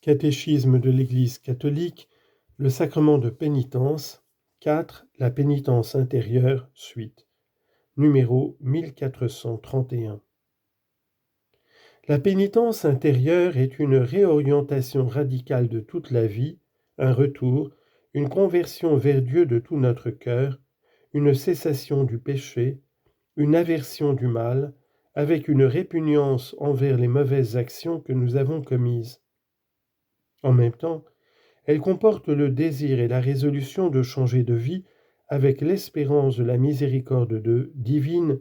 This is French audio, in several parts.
Catéchisme de l'Église catholique, le sacrement de pénitence, 4. La pénitence intérieure, suite. Numéro 1431. La pénitence intérieure est une réorientation radicale de toute la vie, un retour, une conversion vers Dieu de tout notre cœur, une cessation du péché, une aversion du mal, avec une répugnance envers les mauvaises actions que nous avons commises. En même temps, elle comporte le désir et la résolution de changer de vie avec l'espérance de la miséricorde divine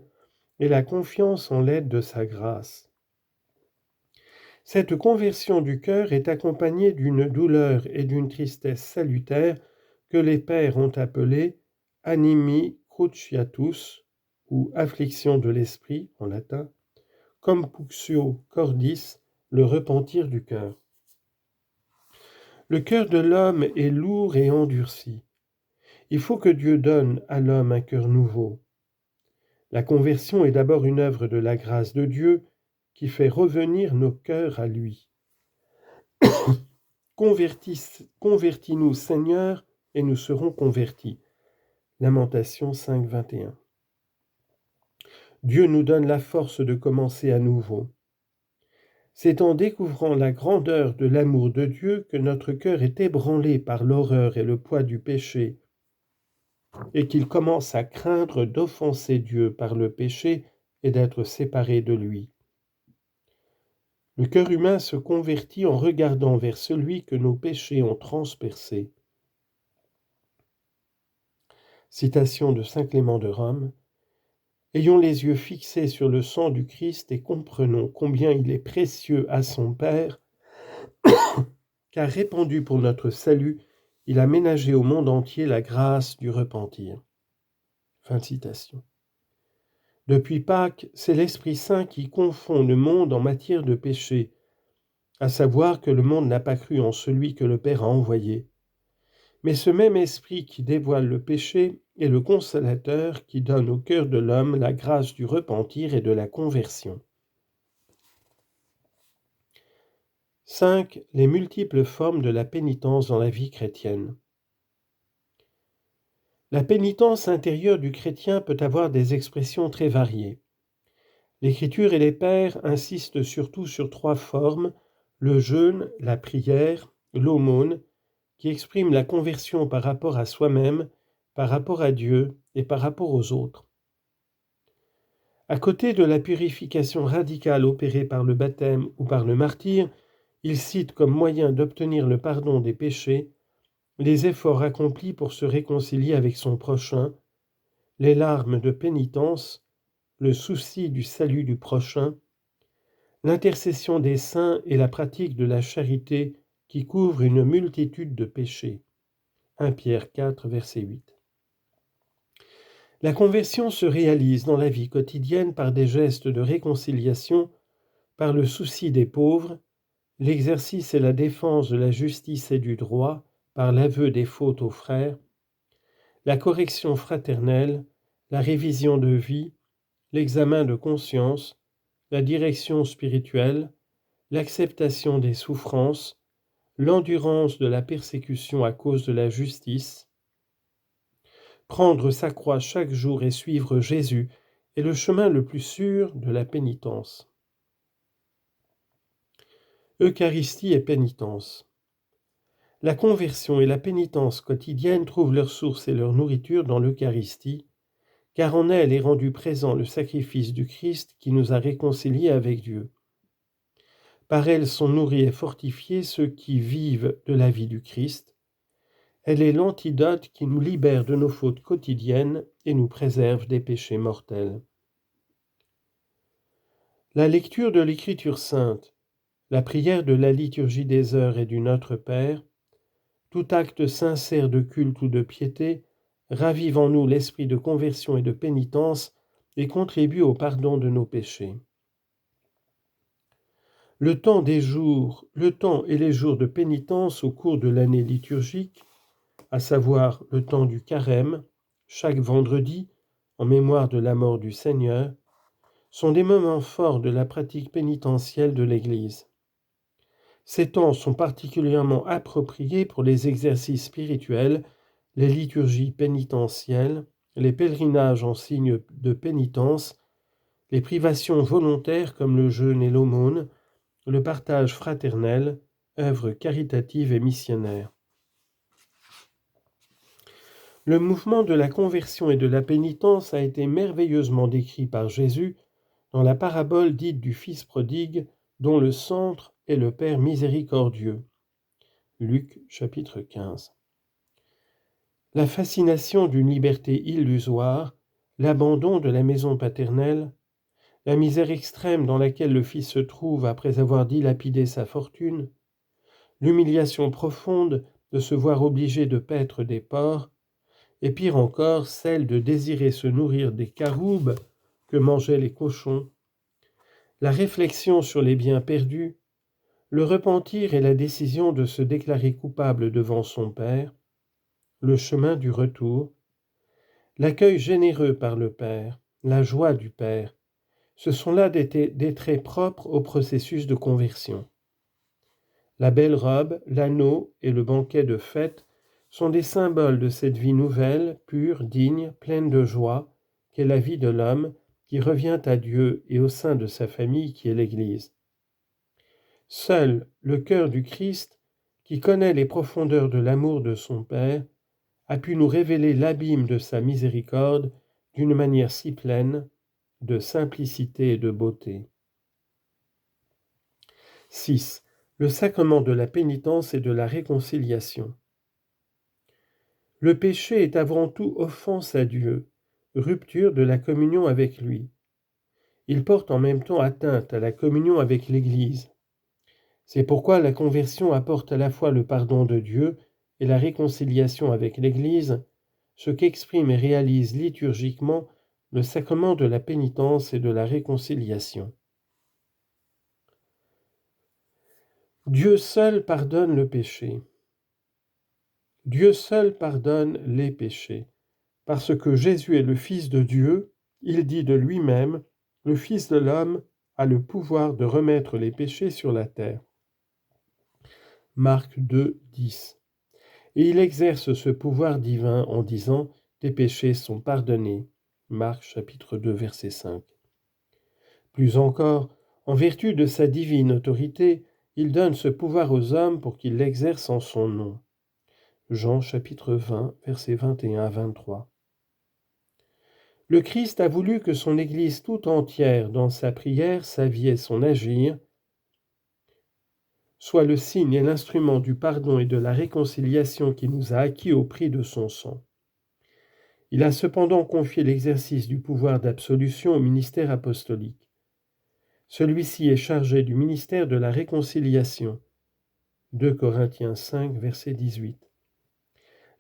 et la confiance en l'aide de sa grâce. Cette conversion du cœur est accompagnée d'une douleur et d'une tristesse salutaire que les pères ont appelée animi cruciatus, ou affliction de l'esprit en latin, compunctio cordis, le repentir du cœur. Le cœur de l'homme est lourd et endurci. Il faut que Dieu donne à l'homme un cœur nouveau. La conversion est d'abord une œuvre de la grâce de Dieu qui fait revenir nos cœurs à lui. Convertis-nous, Seigneur, et nous serons convertis. Lamentation 5, 21. Dieu nous donne la force de commencer à nouveau. C'est en découvrant la grandeur de l'amour de Dieu que notre cœur est ébranlé par l'horreur et le poids du péché, et qu'il commence à craindre d'offenser Dieu par le péché et d'être séparé de lui. Le cœur humain se convertit en regardant vers celui que nos péchés ont transpercé. Citation de saint Clément de Rome. Ayons les yeux fixés sur le sang du Christ et comprenons combien il est précieux à son Père, car répandu pour notre salut, il a ménagé au monde entier la grâce du repentir. Fin de citation. Depuis Pâques, c'est l'Esprit Saint qui confond le monde en matière de péché, à savoir que le monde n'a pas cru en celui que le Père a envoyé. Mais ce même Esprit qui dévoile le péché est le consolateur qui donne au cœur de l'homme la grâce du repentir et de la conversion. 5. Les multiples formes de la pénitence dans la vie chrétienne. La pénitence intérieure du chrétien peut avoir des expressions très variées. L'Écriture et les pères insistent surtout sur 3 formes, le jeûne, la prière, l'aumône, qui expriment la conversion par rapport à soi-même, par rapport à Dieu et par rapport aux autres. À côté de la purification radicale opérée par le baptême ou par le martyre, il cite comme moyen d'obtenir le pardon des péchés les efforts accomplis pour se réconcilier avec son prochain, les larmes de pénitence, le souci du salut du prochain, l'intercession des saints et la pratique de la charité qui couvre une multitude de péchés. 1 Pierre 4, verset 8. La conversion se réalise dans la vie quotidienne par des gestes de réconciliation, par le souci des pauvres, l'exercice et la défense de la justice et du droit, par l'aveu des fautes aux frères, la correction fraternelle, la révision de vie, l'examen de conscience, la direction spirituelle, l'acceptation des souffrances, l'endurance de la persécution à cause de la justice. Prendre sa croix chaque jour et suivre Jésus est le chemin le plus sûr de la pénitence. Eucharistie et pénitence. La conversion et la pénitence quotidienne trouvent leur source et leur nourriture dans l'Eucharistie, car en elle est rendu présent le sacrifice du Christ qui nous a réconciliés avec Dieu. Par elle sont nourris et fortifiés ceux qui vivent de la vie du Christ. Elle est l'antidote qui nous libère de nos fautes quotidiennes et nous préserve des péchés mortels. La lecture de l'Écriture sainte, la prière de la liturgie des heures et du Notre Père, tout acte sincère de culte ou de piété ravive en nous l'esprit de conversion et de pénitence et contribue au pardon de nos péchés. Le temps et les jours de pénitence au cours de l'année liturgique, à savoir le temps du carême, chaque vendredi, en mémoire de la mort du Seigneur, sont des moments forts de la pratique pénitentielle de l'Église. Ces temps sont particulièrement appropriés pour les exercices spirituels, les liturgies pénitentielles, les pèlerinages en signe de pénitence, les privations volontaires comme le jeûne et l'aumône, le partage fraternel, œuvres caritatives et missionnaires. Le mouvement de la conversion et de la pénitence a été merveilleusement décrit par Jésus dans la parabole dite du Fils prodigue, dont le centre est le Père miséricordieux. Luc chapitre 15. La fascination d'une liberté illusoire, l'abandon de la maison paternelle, la misère extrême dans laquelle le Fils se trouve après avoir dilapidé sa fortune, l'humiliation profonde de se voir obligé de paître des porcs, et pire encore, celle de désirer se nourrir des caroubes que mangeaient les cochons, la réflexion sur les biens perdus, le repentir et la décision de se déclarer coupable devant son Père, le chemin du retour, l'accueil généreux par le Père, la joie du Père, ce sont là des traits propres au processus de conversion. La belle robe, l'anneau et le banquet de fête sont des symboles de cette vie nouvelle, pure, digne, pleine de joie, qu'est la vie de l'homme qui revient à Dieu et au sein de sa famille qui est l'Église. Seul le cœur du Christ, qui connaît les profondeurs de l'amour de son Père, a pu nous révéler l'abîme de sa miséricorde d'une manière si pleine de simplicité et de beauté. 6. Le sacrement de la pénitence et de la réconciliation. Le péché est avant tout offense à Dieu, rupture de la communion avec lui. Il porte en même temps atteinte à la communion avec l'Église. C'est pourquoi la conversion apporte à la fois le pardon de Dieu et la réconciliation avec l'Église, ce qu'exprime et réalise liturgiquement le sacrement de la pénitence et de la réconciliation. Dieu seul pardonne le péché. Dieu seul pardonne les péchés. Parce que Jésus est le Fils de Dieu, il dit de lui-même, le Fils de l'homme a le pouvoir de remettre les péchés sur la terre. Marc 2, 10. Et il exerce ce pouvoir divin en disant, tes péchés sont pardonnés. Marc chapitre 2, verset 5. Plus encore, en vertu de sa divine autorité, il donne ce pouvoir aux hommes pour qu'ils l'exercent en son nom. Jean chapitre 20, versets 21 à 23. Le Christ a voulu que son Église tout entière, dans sa prière, sa vie et son agir, soit le signe et l'instrument du pardon et de la réconciliation qu'il nous a acquis au prix de son sang. Il a cependant confié l'exercice du pouvoir d'absolution au ministère apostolique. Celui-ci est chargé du ministère de la réconciliation. 2 Corinthiens 5, verset 18.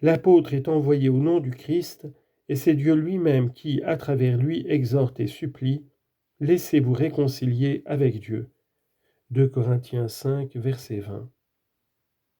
L'apôtre est envoyé au nom du Christ, et c'est Dieu lui-même qui, à travers lui, exhorte et supplie, « Laissez-vous réconcilier avec Dieu ». 2 Corinthiens 5, verset 20.